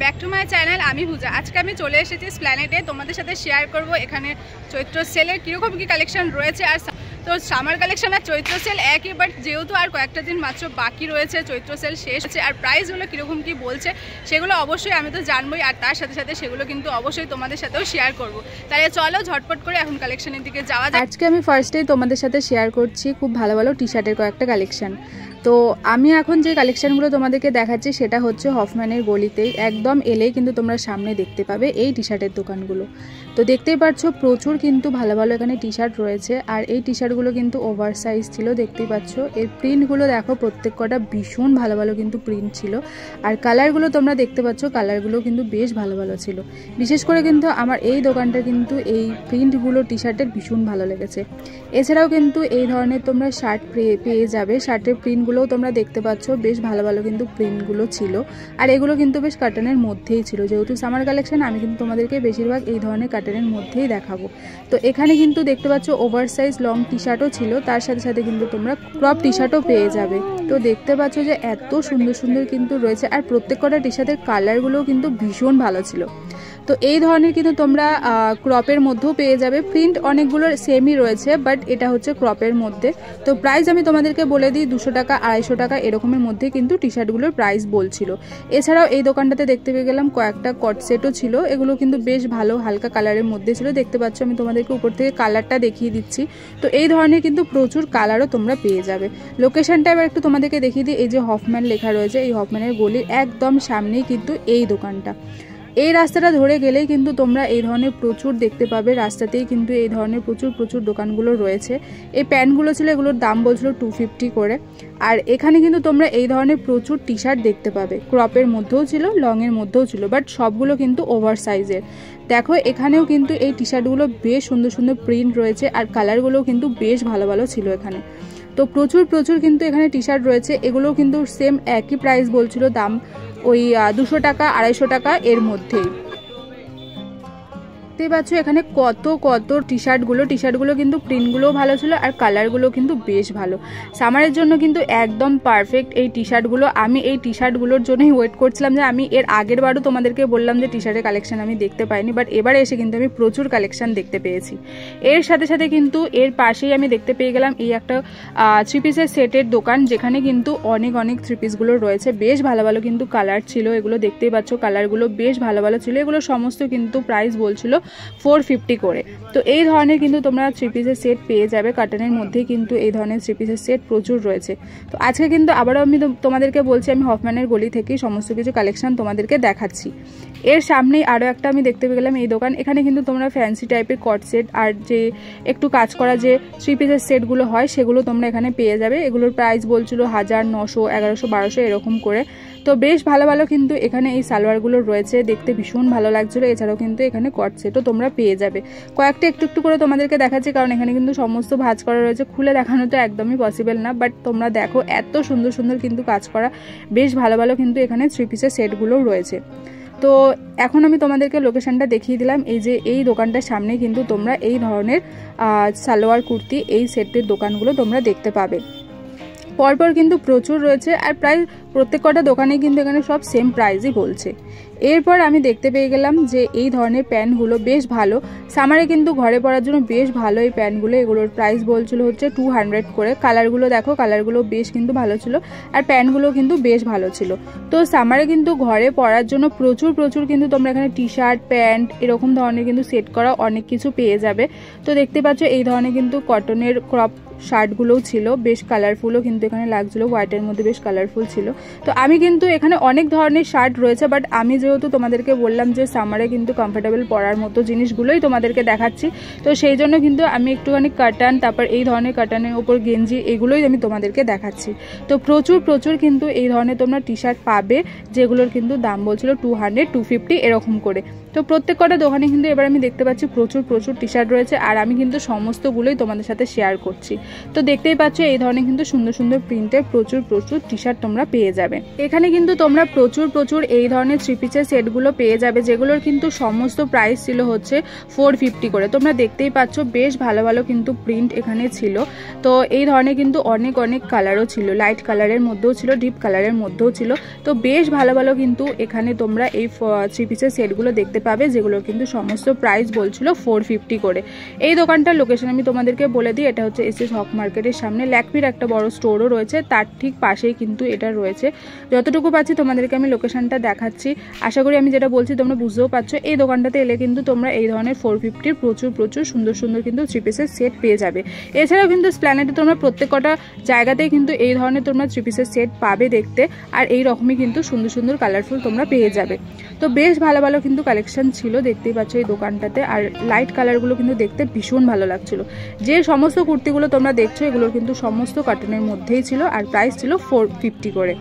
Back to my channel. আমি পূজা। আজকে আমি চলে এসেছি স্প্ল্যানেটে তোমাদের সাথে শেয়ার করব এখানে চৈত্র সেলের কীরকম কী কালেকশন রয়েছে। আর তো সামার কালেকশন আর চৈত্র সেল একই, বাট যেহেতু আর কয়েকটা দিন মাত্র বাকি রয়েছে চৈত্র সেল শেষ হচ্ছে, আর প্রাইসগুলো কীরকম কী বলছে সেগুলো অবশ্যই আমি তো জানবই, আর তার সাথে সাথে সেগুলো কিন্তু অবশ্যই তোমাদের সাথেও শেয়ার করব। তাহলে চলো ঝটপট করে এখন কালেকশনের দিকে যাওয়া যায়। আজকে আমি ফার্স্টেই তোমাদের সাথে শেয়ার করছি খুব ভালো ভালো টি শার্টের কয়েকটা কালেকশন। তো আমি এখন যে কালেকশানগুলো তোমাদেরকে দেখাচ্ছি সেটা হচ্ছে হফম্যানের গলিতেই, একদম এলেই কিন্তু তোমরা সামনে দেখতে পাবে এই টি শার্টের দোকানগুলো। তো দেখতেই পাচ্ছ প্রচুর কিন্তু ভালো ভালো এখানে টি শার্ট রয়েছে, আর এই টি শার্টগুলো কিন্তু ওভার সাইজ ছিল। দেখতেই পাচ্ছ এর প্রিন্টগুলো দেখো, প্রত্যেক কটা ভীষণ ভালো ভালো কিন্তু প্রিন্ট ছিল, আর কালারগুলো তোমরা দেখতে পাচ্ছ কালারগুলো কিন্তু বেশ ভালো ভালো ছিল। বিশেষ করে কিন্তু আমার এই দোকানটা কিন্তু এই প্রিন্টগুলো টি শার্টের ভীষণ ভালো লেগেছে। এছাড়াও কিন্তু এই ধরনের তোমরা শার্ট পেয়ে যাবে, শার্টের প্রিন্টগুলোও তোমরা দেখতে পাচ্ছ বেশ ভালো ভালো কিন্তু প্রিন্টগুলো ছিল, আর এগুলো কিন্তু বেশ কাটনের মধ্যেই ছিল। যেহেতু সামার কালেকশন আমি কিন্তু তোমাদেরকে বেশিরভাগ এই ধরনের কাটনের মধ্যেই দেখাবো। তো এখানে কিন্তু দেখতে পাচ্ছ ওভার সাইজ লং টি শার্টও ছিল, তার সাথে সাথে কিন্তু তোমরা ক্রপ টি শার্টও পেয়ে যাবে। তো দেখতে পাচ্ছ যে এত সুন্দর সুন্দর কিন্তু রয়েছে, আর প্রত্যেক কটা টি শার্টের কালারগুলোও কিন্তু ভীষণ ভালো ছিল। তো এই ধরনের কিন্তু তোমরা ক্রপের মধ্যেও পেয়ে যাবে। প্রিন্ট অনেকগুলোর সেমই রয়েছে, বাট এটা হচ্ছে ক্রপের মধ্যে। তো প্রাইস আমি তোমাদেরকে বলে দিই, 200 টাকা 250 টাকা এরকমের মধ্যে কিন্তু টি শার্টগুলোর প্রাইস বলছিল। এছাড়াও এই দোকানটাতে দেখতে পেয়ে গেলাম কয়েকটা কট সেটও ছিল, এগুলো কিন্তু বেশ ভালো হালকা কালারের মধ্যে ছিল। দেখতে পাচ্ছ আমি তোমাদেরকে উপর থেকে কালারটা দেখিয়ে দিচ্ছি। তো এই ধরনের কিন্তু প্রচুর কালারও তোমরা পেয়ে যাবে। লোকেশনটা এবার একটু তোমাদেরকে দেখিয়ে দিই। এই যে হফম্যান লেখা রয়েছে, এই হফম্যানের গলির একদম সামনেই কিন্তু এই দোকানটা। এই রাস্তাটা ধরে গেলেই কিন্তু তোমরা এই ধরনের প্রচুর দেখতে পাবে, রাস্তাতেই কিন্তু এই ধরনের প্রচুর দোকানগুলো রয়েছে। এই প্যান্টগুলো ছিল, এগুলোর দাম বলছিল 250 করে। আর এখানে কিন্তু তোমরা এই ধরনের প্রচুর টি শার্ট দেখতে পাবে, ক্রপের মধ্যেও ছিল লংয়ের মধ্যেও ছিল, বাট সবগুলো কিন্তু ওভার সাইজের। দেখো এখানেও কিন্তু এই টি শার্টগুলো বেশ সুন্দর সুন্দর প্রিন্ট রয়েছে, আর কালারগুলোও কিন্তু বেশ ভালো ভালো ছিল এখানে। তো প্রচুর কিন্তু এখানে টি শার্ট রয়েছে, এগুলোও কিন্তু সেম একই প্রাইস বলছিল, দাম ওই 200 টাকা 250 টাকা এর মধ্যেই। দেখতে পাচ্ছ এখানে কত টি শার্টগুলো কিন্তু প্রিন্টগুলোও ভালো ছিল, আর কালারগুলো কিন্তু বেশ ভালো। সামারের জন্য কিন্তু একদম পারফেক্ট এই টি শার্টগুলো। আমি এই টি শার্টগুলোর জন্যই ওয়েট করছিলাম, যে আমি এর আগের বারও তোমাদেরকে বললাম যে টি শার্টের কালেকশন আমি দেখতে পাইনি, বাট এবারে এসে কিন্তু আমি প্রচুর কালেকশন দেখতে পেয়েছি। এর সাথে সাথে কিন্তু এর পাশেই আমি দেখতে পেয়ে গেলাম এই একটা 3 পিসের সেটের দোকান, যেখানে কিন্তু অনেক 3 পিসগুলো রয়েছে। বেশ ভালো ভালো কিন্তু কালার ছিল, এগুলো দেখতেই পাচ্ছ কালারগুলো বেশ ভালো ভালো ছিল। এগুলো সমস্ত কিন্তু প্রাইস বলছিল 450 করে। তো এই ধরনের কিন্তু তোমরা 3 পিসের সেট পেয়ে যাবে, কাটনের মধ্যে কিন্তু এই ধরনের 3 পিসের সেট প্রচুর রয়েছে। তো আজকে কিন্তু আবারও আমি তোমাদেরকে বলছি, আমি হফম্যানের গলি থেকেই সমস্ত কিছু কালেকশন তোমাদেরকে দেখাচ্ছি। এর সামনেই আরও একটা আমি দেখতে পেয়ে গেলাম এই দোকান। এখানে কিন্তু তোমরা ফ্যান্সি টাইপের কট সেট আর যে একটু কাজ করা যে 3 পিসের সেটগুলো হয় সেগুলো তোমরা এখানে পেয়ে যাবে। এগুলোর প্রাইস বলছিল 1000, 900, 1100, 1200 এরকম করে। তো বেশ ভালো ভালো কিন্তু এখানে এই সালোয়ারগুলো রয়েছে, দেখতে ভীষণ ভালো লাগছিল। এছাড়াও কিন্তু এখানে কট সেটও তোমরা পেয়ে যাবে। কয়েকটা একটু করে তোমাদেরকে দেখাচ্ছি, কারণ এখানে কিন্তু সমস্ত ভাঁজ করা রয়েছে, খুলে দেখানো তো একদমই পসিবল না, বাট তোমরা দেখো এত সুন্দর কিন্তু কাজ করা বেশ ভালো ভালো কিন্তু এখানে 3 পিসের সেটগুলোও রয়েছে। তো এখন আমি তোমাদেরকে লোকেশনটা দেখিয়ে দিলাম। এই যে এই দোকানটার সামনে কিন্তু তোমরা এই ধরনের সালোয়ার কুর্তি এই সেটের দোকানগুলো তোমরা দেখতে পাবে। পরপর কিন্তু প্রচুর রয়েছে, আর প্রায় প্রত্যেক কটা দোকানে কিন্তু এখানে সব সেম প্রাইসই বলছে। এরপর আমি দেখতে পেয়ে গেলাম যে এই ধরনের প্যান্টগুলো বেশ ভালো, সামারে কিন্তু ঘরে পরার জন্য বেশ ভালো এই প্যান্টগুলো। এগুলোর প্রাইস বলছিল হচ্ছে 200 করে। কালারগুলো দেখো, কালারগুলো বেশ কিন্তু ভালো ছিল, আর প্যান্টগুলো কিন্তু বেশ ভালো ছিল। তো সামারে কিন্তু ঘরে পরার জন্য প্রচুর কিন্তু তোমরা এখানে টি শার্ট, প্যান্ট এরকম ধরনের কিন্তু সেট করা অনেক কিছু পেয়ে যাবে। তো দেখতে পাচ্ছ এই ধরনের কিন্তু কটনের ক্রপ শার্টগুলোও ছিল, বেশ কালারফুলও কিন্তু এখানে লাগছিল, হোয়াইটের মধ্যে বেশ কালারফুল ছিল। তো আমি কিন্তু এখানে অনেক ধরনের শার্ট রয়েছে, বাট আমি যেহেতু তোমাদেরকে বললাম যে সামারে কিন্তু কমফোর্টেবল পরার মতো জিনিসগুলোই তোমাদেরকে দেখাচ্ছি, তো সেই জন্য কিন্তু আমি একটুখানি কাটান, তারপর এই ধরনের কাটানের ওপর গেঞ্জি এগুলোই আমি তোমাদেরকে দেখাচ্ছি। তো প্রচুর কিন্তু এই ধরনের তোমরা টি শার্ট পাবে, যেগুলোর কিন্তু দাম বলছিল 200, 250 এরকম করে। তো তো প্রত্যেক কটা দোকানে কিন্তু এবার আমি দেখতে পাচ্ছি প্রচুর প্রচুর টি শার্ট রয়েছে, আর আমি কিন্তু সমস্তগুলোই তোমাদের সাথে শেয়ার করছি। তো দেখতেই পাচ্ছ এই ধরনের কিন্তু সুন্দর সুন্দর প্রিন্টের প্রচুর প্রচুর টি শার্ট তোমরা পেয়ে যাবে। এখানে কিন্তু তোমরা প্রচুর প্রচুর এই ধরনের 3 পিসের সেটগুলো পেয়ে যাবে, যেগুলোর কিন্তু সমস্ত প্রাইস ছিল হচ্ছে 450 করে। তোমরা দেখতেই পাচ্ছ বেশ ভালো ভালো কিন্তু প্রিন্ট এখানে ছিল। তো এই ধরনের কিন্তু অনেক অনেক কালারও ছিল, লাইট কালারের মধ্যেও ছিল, ডিপ কালারের মধ্যেও ছিল। তো বেশ ভালো ভালো কিন্তু এখানে তোমরা এই 3 পিসের সেটগুলো দেখতে পাবে, যেগুলো কিন্তু সমস্ত প্রাইস বলছিল 450 করে। এই দোকানটার লোকেশন আমি তোমাদেরকে বলে দিই, এটা হচ্ছে এসএস হক মার্কেটের সামনে, ল্যাকমির একটা বড় স্টোরও রয়েছে, তার ঠিক পাশেই কিন্তু এটা রয়েছে। যতটুকু পাচ্ছি তোমাদেরকে আমি লোকেশনটা দেখাচ্ছি, আশা করি আমি যেটা বলছি তোমরা বুঝতেও পারছো। এই দোকানটাতে এলে কিন্তু তোমরা এই ধরনের 450 প্রচুর প্রচুর সুন্দর সুন্দর কিন্তু 3 পিসের সেট পেয়ে যাবে। এছাড়াও কিন্তু স্প্ল্যানেডে তোমরা প্রত্যেক কটা জায়গাতেই কিন্তু এই ধরনের তোমরা 3 পিসের সেট পাবে দেখতে, আর এই রকমই কিন্তু সুন্দর সুন্দর কালারফুল তোমরা পেয়ে যাবে। তো বেশ ভালো ভালো কিন্তু কালেকশন ছিল, দেখতেই পাচ্ছ এই দোকানটাতে। আর লাইট কালারগুলো কিন্তু দেখতে ভীষণ ভালো লাগছিল। যে সমস্ত কুর্তিগুলো তোমরা দেখছো এগুলোর কিন্তু সমস্ত কটনের মধ্যেই ছিল, আর প্রাইস ছিল 450 করে।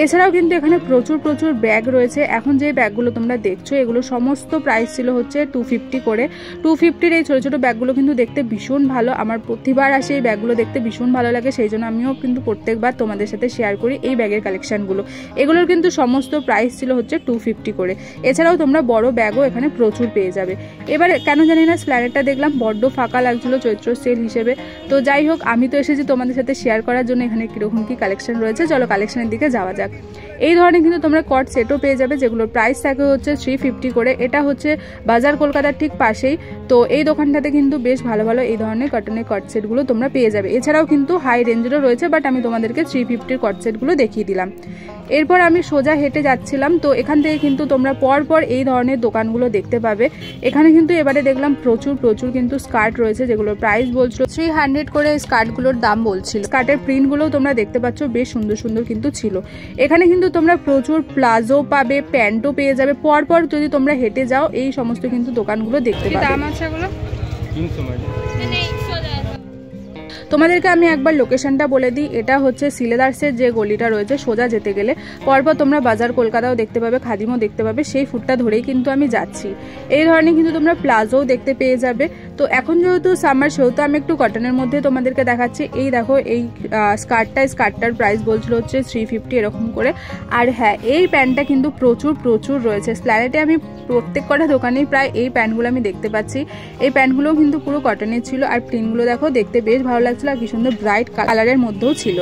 এছাড়াও কিন্তু এখানে প্রচুর প্রচুর ব্যাগ রয়েছে। এখন যে ব্যাগগুলো তোমরা দেখছো এগুলো সমস্ত প্রাইস ছিল হচ্ছে 250 করে। 250-র এই ছোটো ছোটো ব্যাগগুলো কিন্তু দেখতে ভীষণ ভালো, আমার প্রতিবার আসে এই ব্যাগগুলো দেখতে ভীষণ ভালো লাগে, সেই জন্য আমিও কিন্তু প্রত্যেকবার তোমাদের সাথে শেয়ার করি এই ব্যাগের কালেকশানগুলো। এগুলোর কিন্তু সমস্ত প্রাইস ছিল হচ্ছে 250 করে। এছাড়াও তোমরা বড় ব্যাগও এখানে প্রচুর পেয়ে যাবে। এবার কেন জানি না স্প্ল্যানেডটা দেখলাম বড্ড ফাঁকা লাগছিলো চৈত্র সেল হিসেবে। তো যাই হোক, আমি তো এসেছি তোমাদের সাথে শেয়ার করার জন্য এখানে কীরকম কী কালেকশন রয়েছে, চলো কালেকশনের দিকে যাওয়া যাক। এই ধরনের কিন্তু তোমরা কট সেটও পেয়ে যাবে, যেগুলোর প্রাইস থাকে হচ্ছে 350 করে। এটা হচ্ছে বাজার কলকাতার ঠিক পাশেই। তো এই দোকানটাতে কিন্তু বেশ ভালো ভালো এই ধরনের কটনের কট সেটগুলো তোমরা পেয়ে যাবে। এছাড়াও কিন্তু হাই রেঞ্জেরও রয়েছে, বাট আমি তোমাদেরকে 350-র কট সেটগুলো দেখিয়ে দিলাম। এরপর আমি সোজা হেঁটে যাচ্ছিলাম, তো এখান থেকে কিন্তু তোমরা পরপর এই ধরনের দোকানগুলো দেখতে পাবে। এখানে কিন্তু এবারে দেখলাম প্রচুর প্রচুর কিন্তু স্কার্ট রয়েছে, যেগুলোর প্রাইস বলছিল 300 করে। স্কার্টগুলোর দাম বলছিল। স্কার্টের প্রিন্টগুলোও তোমরা দেখতে পাচ্ছ বেশ সুন্দর সুন্দর কিন্তু ছিল। এখানে কিন্তু তোমরা প্রচুর প্লাজো পাবে, প্যান্টও পেয়ে যাবে। পরপর যদি তোমরা হেঁটে যাও এই সমস্ত কিন্তু দোকানগুলো দেখতে পাবে। দাম আছে এগুলো 300। তোমাদেরকে আমি একবার লোকেশনটা বলে দিই, এটা হচ্ছে সিলেদার্সের যে গলিটা রয়েছে সোজা যেতে গেলে পরপর তোমরা বাজার কলকাতাও দেখতে পাবে, খাদিমও দেখতে পাবে, সেই ফুটটা ধরেই কিন্তু আমি যাচ্ছি। এই ধরনের কিন্তু তোমরা প্লাজোও দেখতে পেয়ে যাবে। তো এখন যেহেতু সামার, সেহেতু আমি একটু কটনের মধ্যে তোমাদেরকে দেখাচ্ছি। এই দেখো এই স্কার্টটার প্রাইস বলছিল হচ্ছে 350 এরকম করে। আর হ্যাঁ, এই প্যান্টটা কিন্তু প্রচুর প্রচুর রয়েছে স্প্ল্যানেডে। আমি প্রত্যেক কটা দোকানেই প্রায় এই প্যান্টগুলো আমি দেখতে পাচ্ছি। এই প্যান্টগুলোও কিন্তু পুরো কটনের ছিল, আর প্রিন্টগুলো দেখো দেখতে বেশ ভালো লাগছিল, আর কি সুন্দর ব্রাইট কালারের মধ্যেও ছিল।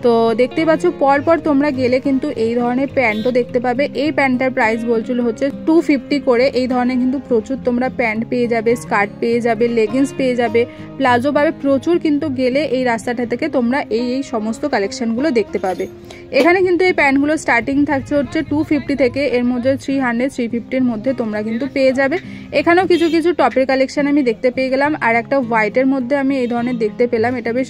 তো দেখতেই পাচ্ছ পরপর তোমরা গেলে কিন্তু এই ধরনের প্যান্টও দেখতে পাবে। এই প্যান্টটার প্রাইস বলছিল হচ্ছে 250 করে। এই ধরনের কিন্তু প্রচুর তোমরা প্যান্ট পেয়ে যাবে, স্কার্ট পেয়ে যাবে, লেগিংস পেয়ে যাবে, প্লাজো পাবে প্রচুর। কিন্তু গেলে এই রাস্তাটা থেকে তোমরা এই সমস্ত কালেকশনগুলো দেখতে পাবে। এখানে কিন্তু এই প্যান্টগুলো স্টার্টিং থাকছে হচ্ছে 250 থেকে, এর মধ্যে 300, 350-র মধ্যে তোমরা কিন্তু পেয়ে যাবে। এখানেও কিছু কিছু টপের কালেকশন আমি দেখতে পেয়ে গেলাম, আর একটা হোয়াইটের মধ্যে আমি এই ধরনের দেখতে পেলাম। এটা বেশ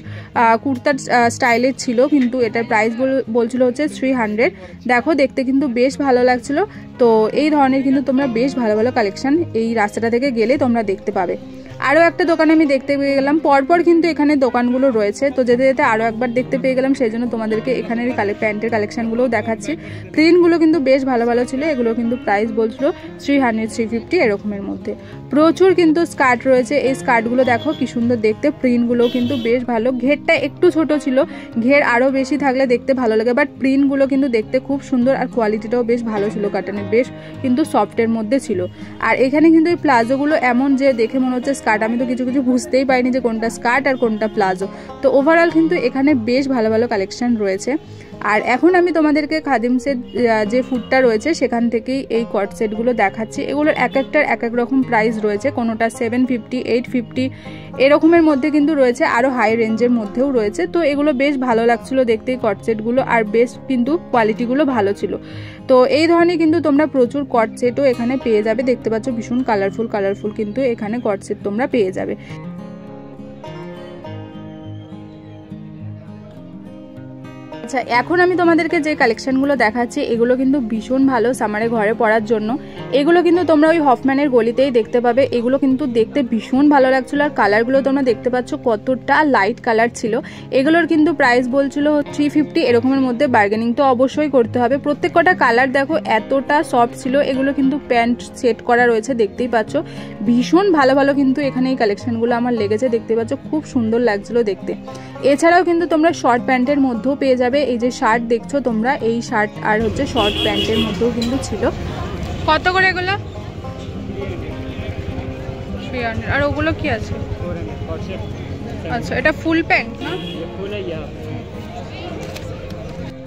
কুর্তার স্টাইলের ছিল, কিন্তু এটার প্রাইস বলছিল হচ্ছে 300। দেখো দেখতে কিন্তু বেশ ভালো লাগছিল। তো এই ধরনের কিন্তু তোমরা বেশ ভালো ভালো কালেকশন এই রাস্তাটা থেকে গেলে তোমরা দেখতে পাবে। আরও একটা দোকানে আমি দেখতে পেয়ে গেলাম, পরপর কিন্তু এখানে দোকানগুলো রয়েছে। তো যেতে যেতে আরও একবার দেখতে পেয়ে গেলাম, সেই জন্য তোমাদেরকে এখানের প্যান্টের কালেকশানগুলোও দেখাচ্ছি। প্রিন্টগুলো কিন্তু বেশ ভালো ভালো ছিল। এগুলো কিন্তু প্রাইস বলছিল 300, 350 এরকমের মধ্যে। প্রচুর কিন্তু স্কার্ট রয়েছে। এই স্কার্টগুলো দেখো কি সুন্দর দেখতে, প্রিন্টগুলো কিন্তু বেশ ভালো। ঘেরটা একটু ছোট ছিল, ঘের আরও বেশি থাকলে দেখতে ভালো লাগে, বাট প্রিন্টগুলো কিন্তু দেখতে খুব সুন্দর, আর কোয়ালিটিটাও বেশ ভালো ছিল, কাটানের বেশ কিন্তু সফটের মধ্যে ছিল। আর এখানে কিন্তু এই প্লাজোগুলো এমন যে দেখে মনে হচ্ছে স্কার্ট, আমি তো কিছু কিছু বুঝতেই পারিনি যে কোনটা স্কার্ট আর কোনটা প্লাজো। তো ওভারঅল কিন্তু এখানে বেশ ভালো ভালো কালেকশন রয়েছে। আর এখন আমি তোমাদেরকে খাদিমসের যে ফুডটা রয়েছে সেখান থেকেই এই কট সেটগুলো দেখাচ্ছি। এগুলোর এক একটার এক এক রকম প্রাইস রয়েছে, কোনোটা 750, 850 এরকমের মধ্যে কিন্তু রয়েছে, আরও হাই রেঞ্জের মধ্যেও রয়েছে। তো এগুলো বেশ ভালো লাগছিলো দেখতে কট সেটগুলো, আর বেশ কিন্তু কোয়ালিটিগুলো ভালো ছিল। তো এই ধরনের কিন্তু তোমরা প্রচুর কট সেটও এখানে পেয়ে যাবে। দেখতে পাচ্ছ ভীষণ কালারফুল কিন্তু এখানে কট সেট তোমরা পেয়ে যাবে। আচ্ছা, এখন আমি তোমাদেরকে যে কালেকশনগুলো দেখাচ্ছি এগুলো কিন্তু ভীষণ ভালো সামারে ঘরে পরার জন্য। এগুলো কিন্তু তোমরা ওই হফম্যানের গলিতেই দেখতে পাবে। এগুলো কিন্তু দেখতে ভীষণ ভালো লাগছিলো, আর কালারগুলো তোমরা দেখতে পাচ্ছ কতটা লাইট কালার ছিল। এগুলোর কিন্তু প্রাইস বলছিল 350 এরকমের মধ্যে, বার্গেনিং তো অবশ্যই করতে হবে। প্রত্যেক কটা কালার দেখো এতটা সফট ছিল। এগুলো কিন্তু প্যান্ট সেট করা রয়েছে, দেখতেই পাচ্ছ ভীষণ ভালো ভালো কিন্তু এখানে এই কালেকশনগুলো আমার লেগেছে, দেখতে পাচ্ছ খুব সুন্দর লাগছিল দেখতে। এছাড়াও কিন্তু তোমরা শর্ট প্যান্টের মধ্যেও পেয়ে যাবে। এই যে শার্ট দেখছো তোমরা, এই শার্ট আর হচ্ছে শর্ট প্যান্টের মধ্যেও কিন্তু ছিল। কত করে এগুলো? 300। আর ওগুলো কি আছে? আচ্ছা, এটা ফুল প্যান্ট না?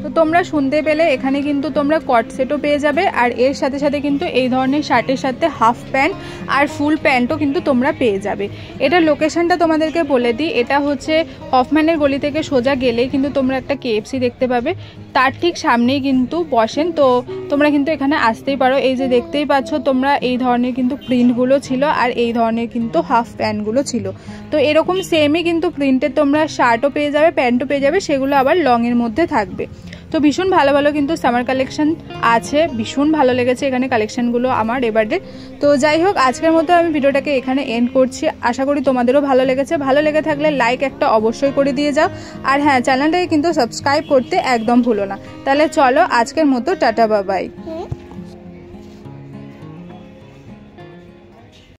তো তোমরা শুনতে পেলে এখানে কিন্তু তোমরা কট সেটও পেয়ে যাবে, আর এর সাথে সাথে কিন্তু এই ধরনের শার্টের সাথে হাফ প্যান্ট আর ফুল প্যান্টও কিন্তু তোমরা পেয়ে যাবে। এটা লোকেশনটা তোমাদেরকে বলে দিই, এটা হচ্ছে হফম্যানের গলি থেকে সোজা গেলেই কিন্তু তোমরা একটা KFC দেখতে পাবে, তার ঠিক সামনেই কিন্তু বসেন। তো তোমরা কিন্তু এখানে আসতেই পারো। এই যে দেখতেই পাচ্ছ তোমরা, এই ধরনের কিন্তু প্রিন্টগুলো ছিল, আর এই ধরনের কিন্তু হাফ প্যান্টগুলো ছিল। তো এরকম সেমই কিন্তু প্রিন্টের তোমরা শার্টও পেয়ে যাবে, প্যান্টও পেয়ে যাবে, সেগুলো আবার লংয়ের মধ্যে থাকবে। তো ভীষণ ভালো ভালো কিন্তু সামার কালেকশন আছে, ভীষণ ভালো লেগেছে এখানে কালেকশনগুলো আমার এবারে। তো যাই হোক, আজকের মতো আমি ভিডিওটাকে এখানে এন্ড করছি। আশা করি তোমাদেরও ভালো লেগেছে। ভালো লেগে থাকলে লাইক একটা অবশ্যই করে দিয়ে যাও, আর হ্যাঁ, চ্যানেলটাকে কিন্তু সাবস্ক্রাইব করতে একদম ভুলো না। তাহলে চলো আজকের মতো টাটা বাবাই।